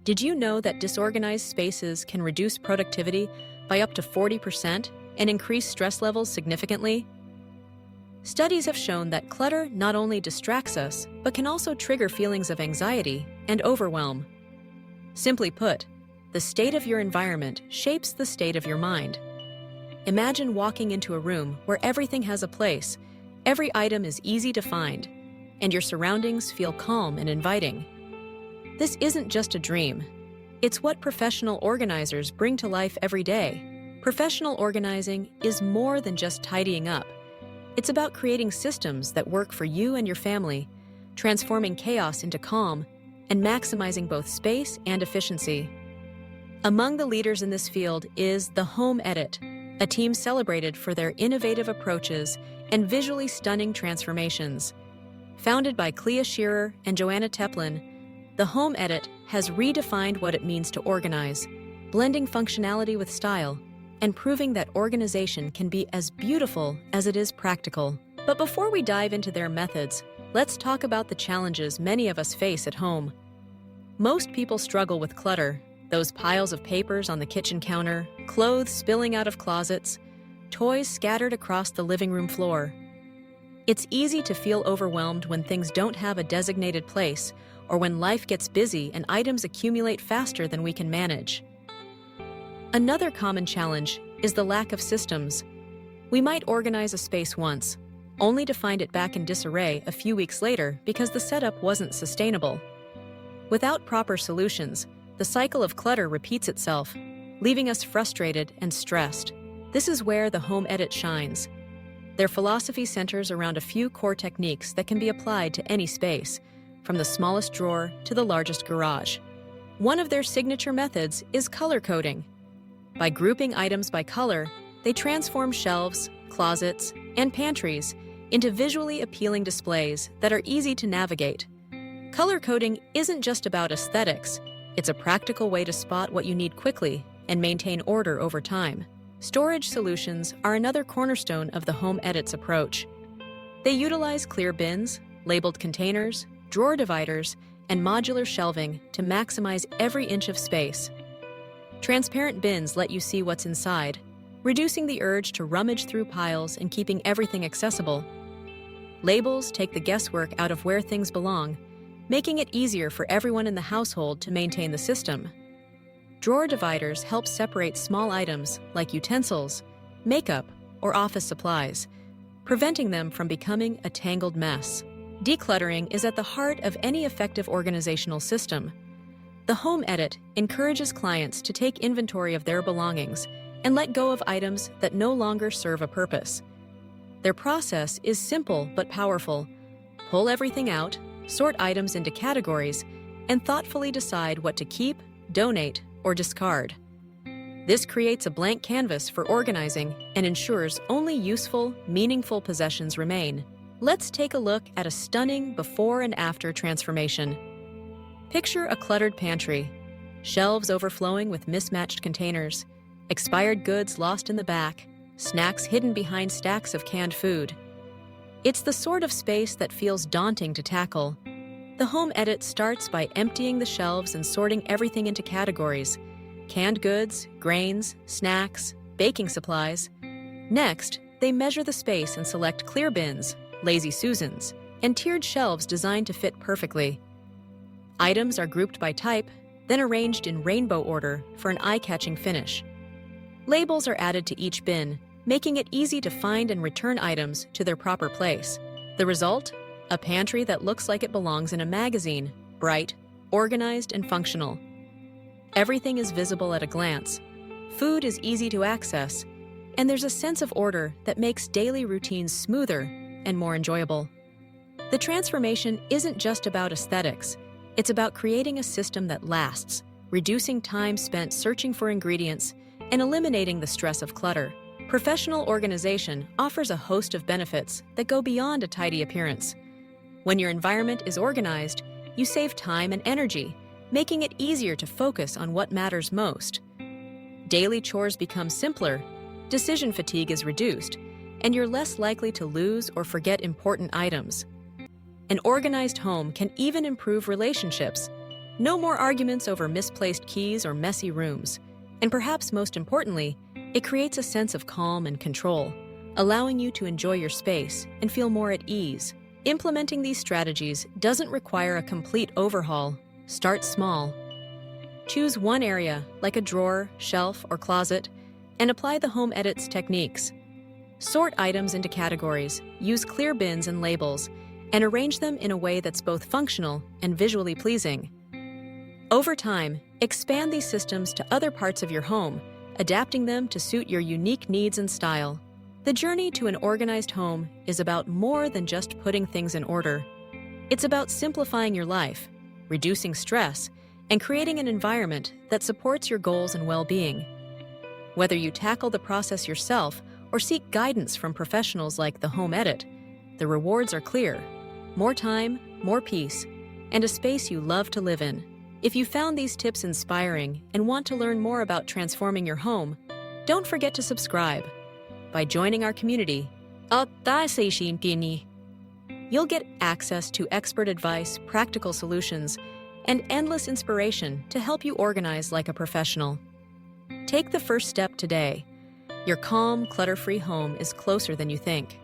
Did you know that disorganized spaces can reduce productivity by up to 40% and increase stress levels significantly? Studies have shown that clutter not only distracts us, but can also trigger feelings of anxiety and overwhelm. Simply put, the state of your environment shapes the state of your mind. Imagine walking into a room where everything has a place, every item is easy to find, and your surroundings feel calm and inviting. This isn't just a dream. It's what professional organizers bring to life every day. Professional organizing is more than just tidying up. It's about creating systems that work for you and your family, transforming chaos into calm, and maximizing both space and efficiency. Among the leaders in this field is The Home Edit, a team celebrated for their innovative approaches and visually stunning transformations. Founded by Clea Shearer and Joanna Teplin, The Home Edit has redefined what it means to organize, blending functionality with style, and proving that organization can be as beautiful as it is practical. But before we dive into their methods, let's talk about the challenges many of us face at home. Most people struggle with clutter, those piles of papers on the kitchen counter, clothes spilling out of closets, toys scattered across the living room floor. It's easy to feel overwhelmed when things don't have a designated place, or when life gets busy and items accumulate faster than we can manage. Another common challenge is the lack of systems. We might organize a space once, only to find it back in disarray a few weeks later because the setup wasn't sustainable. Without proper solutions, the cycle of clutter repeats itself, leaving us frustrated and stressed. This is where The Home Edit shines. Their philosophy centers around a few core techniques that can be applied to any space, from the smallest drawer to the largest garage. One of their signature methods is color coding. By grouping items by color, they transform shelves, closets, and pantries into visually appealing displays that are easy to navigate. Color coding isn't just about aesthetics. It's a practical way to spot what you need quickly and maintain order over time. Storage solutions are another cornerstone of The Home Edit's approach. They utilize clear bins, labeled containers, drawer dividers, and modular shelving to maximize every inch of space. Transparent bins let you see what's inside, reducing the urge to rummage through piles and keeping everything accessible. Labels take the guesswork out of where things belong, making it easier for everyone in the household to maintain the system. Drawer dividers help separate small items like utensils, makeup, or office supplies, preventing them from becoming a tangled mess. Decluttering is at the heart of any effective organizational system. The Home Edit encourages clients to take inventory of their belongings and let go of items that no longer serve a purpose. Their process is simple but powerful. Pull everything out, sort items into categories, and thoughtfully decide what to keep, donate, or discard. This creates a blank canvas for organizing and ensures only useful, meaningful possessions remain. Let's take a look at a stunning before and after transformation. Picture a cluttered pantry, shelves overflowing with mismatched containers, expired goods lost in the back, snacks hidden behind stacks of canned food. It's the sort of space that feels daunting to tackle. The Home Edit starts by emptying the shelves and sorting everything into categories: canned goods, grains, snacks, baking supplies. Next, they measure the space and select clear bins, lazy Susans, and tiered shelves designed to fit perfectly. Items are grouped by type, then arranged in rainbow order for an eye-catching finish. Labels are added to each bin, making it easy to find and return items to their proper place. The result? A pantry that looks like it belongs in a magazine, bright, organized, and functional. Everything is visible at a glance. Food is easy to access, and there's a sense of order that makes daily routines smoother and more enjoyable. The transformation isn't just about aesthetics. It's about creating a system that lasts, reducing time spent searching for ingredients, and eliminating the stress of clutter. Professional organization offers a host of benefits that go beyond a tidy appearance. When your environment is organized, you save time and energy, making it easier to focus on what matters most. Daily chores become simpler, decision fatigue is reduced, and you're less likely to lose or forget important items. An organized home can even improve relationships. No more arguments over misplaced keys or messy rooms. And perhaps most importantly, it creates a sense of calm and control, allowing you to enjoy your space and feel more at ease. Implementing these strategies doesn't require a complete overhaul. Start small. Choose one area, like a drawer, shelf, or closet, and apply the Home Edits techniques. Sort items into categories, use clear bins and labels, and arrange them in a way that's both functional and visually pleasing. Over time, expand these systems to other parts of your home, adapting them to suit your unique needs and style. The journey to an organized home is about more than just putting things in order. It's about simplifying your life, reducing stress, and creating an environment that supports your goals and well-being. Whether you tackle the process yourself or seek guidance from professionals like the Home Edit, the rewards are clear: more time, more peace, and a space you love to live in. If you found these tips inspiring and want to learn more about transforming your home, don't forget to subscribe. By joining our community, you'll get access to expert advice, practical solutions, and endless inspiration to help you organize like a professional. Take the first step today. Your calm, clutter-free home is closer than you think.